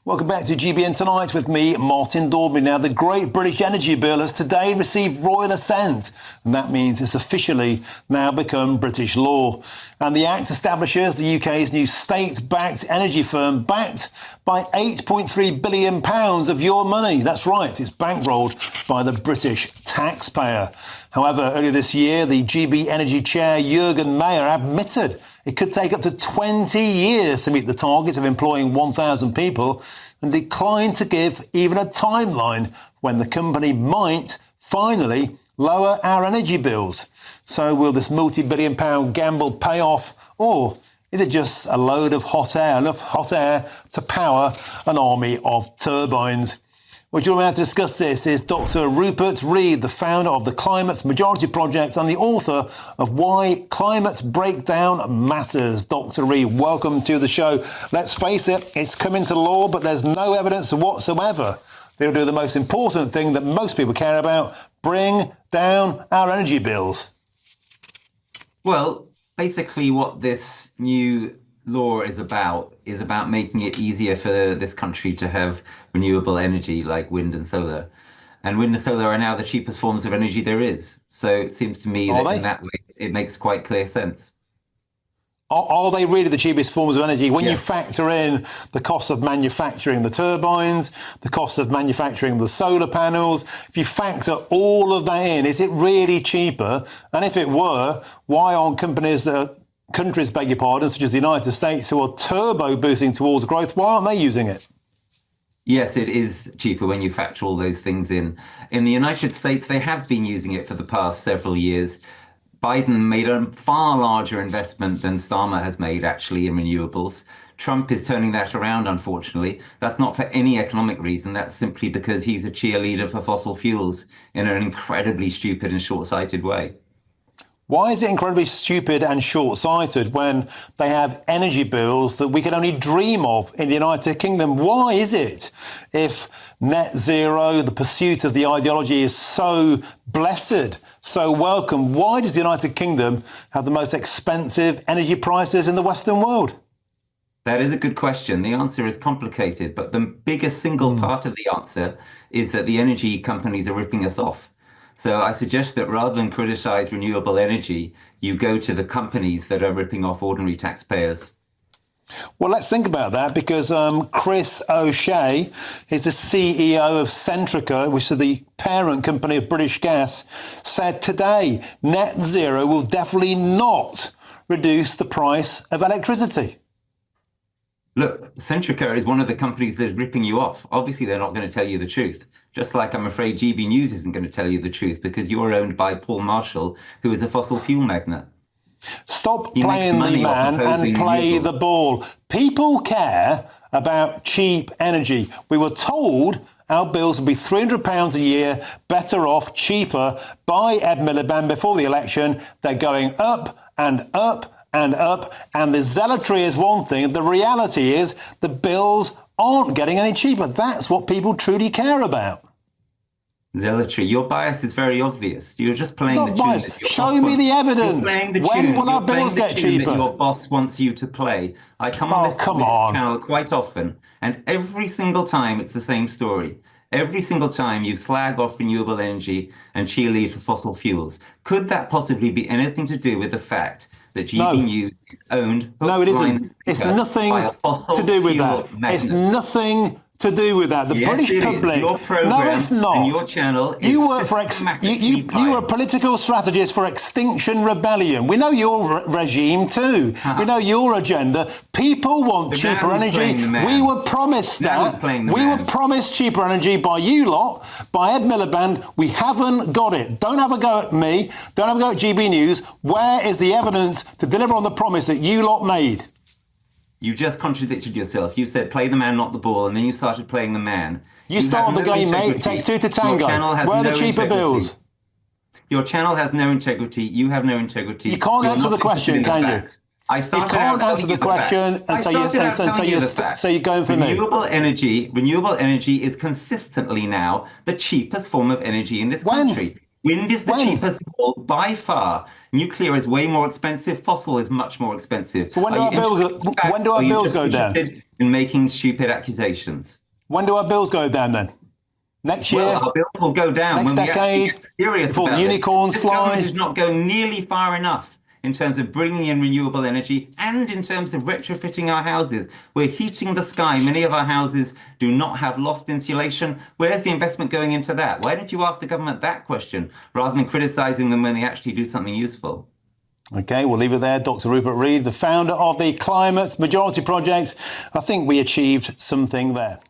Welcome back to GBN Tonight with me, Martin Daubney. Now, the Great British Energy Bill has today received royal assent, and that means it's officially now become British law. And the Act establishes the UK's new state-backed energy firm, backed by £8.3 billion of your money. That's right, it's bankrolled by the British taxpayer. However, earlier this year, the GB Energy chair, Jürgen Mayer, admitted it could take up to 20 years to meet the target of employing 1,000 people and declined to give even a timeline when the company might finally lower our energy bills. So will this multi-billion-pound gamble pay off, or is it just a load of hot air, enough hot air to power an army of turbines? Well, joining me now to discuss this is Dr Rupert Read, the founder of the Climate Majority Project and the author of Why Climate Breakdown Matters. Dr Read, welcome to the show. Let's face it, it's come into law, but there's no evidence whatsoever they'll do the most important thing that most people care about, bring down our energy bills. Well, basically what this new law is about making it easier for this country to have renewable energy like wind and solar. And wind and solar are now the cheapest forms of energy there is. So it seems to me that in that way, it makes quite clear sense. Are they really the cheapest forms of energy? When you factor in the cost of manufacturing the turbines, the cost of manufacturing the solar panels, if you factor all of that in, is it really cheaper? And if it were, why aren't countries, beg your pardon, such as the United States, who are turbo boosting towards growth, why aren't they using it? Yes, it is cheaper when you factor all those things in. In the United States, they have been using it for the past several years. Biden made a far larger investment than Starmer has made, actually, in renewables. Trump is turning that around, unfortunately. That's not for any economic reason. That's simply because he's a cheerleader for fossil fuels in an incredibly stupid and short-sighted way. Why is it incredibly stupid and short-sighted when they have energy bills that we can only dream of in the United Kingdom? Why is it, if net zero, the pursuit of the ideology, is so blessed, so welcome, why does the United Kingdom have the most expensive energy prices in the Western world? That is a good question. The answer is complicated, but the biggest single part of the answer is that the energy companies are ripping us off. So I suggest that rather than criticize renewable energy, you go to the companies that are ripping off ordinary taxpayers. Well, let's think about that, because Chris O'Shea is the CEO of Centrica, which is the parent company of British Gas, said today net zero will definitely not reduce the price of electricity. Look, Centrica is one of the companies that's ripping you off. Obviously, they're not going to tell you the truth. Just like I'm afraid GBNEWS isn't going to tell you the truth because you're owned by Paul Marshall, who is a fossil fuel magnate. Stop playing the man and play the ball. People care about cheap energy. We were told our bills would be £300 a year, better off, cheaper, by Ed Miliband before the election. They're going up and up and up, and the zealotry is one thing. The reality is the bills aren't getting any cheaper. That's what people truly care about. Zealotry. Your bias is very obvious. You're just playing the tune that your Show me the evidence. When will our bills get cheaper? Your boss wants you to play. I come on this channel quite often, and every single time it's the same story. Every single time you slag off renewable energy and cheerlead for fossil fuels. Could that possibly be anything to do with the fact that GBNEWS owned? No, it isn't. It's nothing to do with that. It's nothing to do with that. The British public. No, it's not. And your channel is you work for you are a political strategist for Extinction Rebellion. We know your regime too. We know your agenda. People want cheaper energy. We were promised that. We were promised cheaper energy by you lot, by Ed Miliband. We haven't got it. Don't have a go at me. Don't have a go at GBNEWS. Where is the evidence to deliver on the promise that you lot made? You just contradicted yourself. You said play the man, not the ball, and then you started playing the man. You started the game, mate. It takes two to tango. Where are the cheaper bills? Your channel has no integrity. You have no integrity. You can't answer the question, can you? You can't answer the question, and so you're going for me. Renewable energy is consistently now the cheapest form of energy in this country. Wind is the When? cheapest of all by far. Nuclear is way more expensive. Fossil is much more expensive. So when do Are our you bills, interested in when facts, do or our are you bills just go down? interested in making stupid accusations? When do our bills go down then? Next year? Well, our bills will go down Next when we actually decade? get serious Before the about this. unicorns This government fly? is not going nearly far enough in terms of bringing in renewable energy and in terms of retrofitting our houses. We're heating the sky. Many of our houses do not have loft insulation. Where's the investment going into that? Why don't you ask the government that question rather than criticizing them when they actually do something useful? OK, we'll leave it there. Dr Rupert Read, the founder of the Climate Majority Project. I think we achieved something there.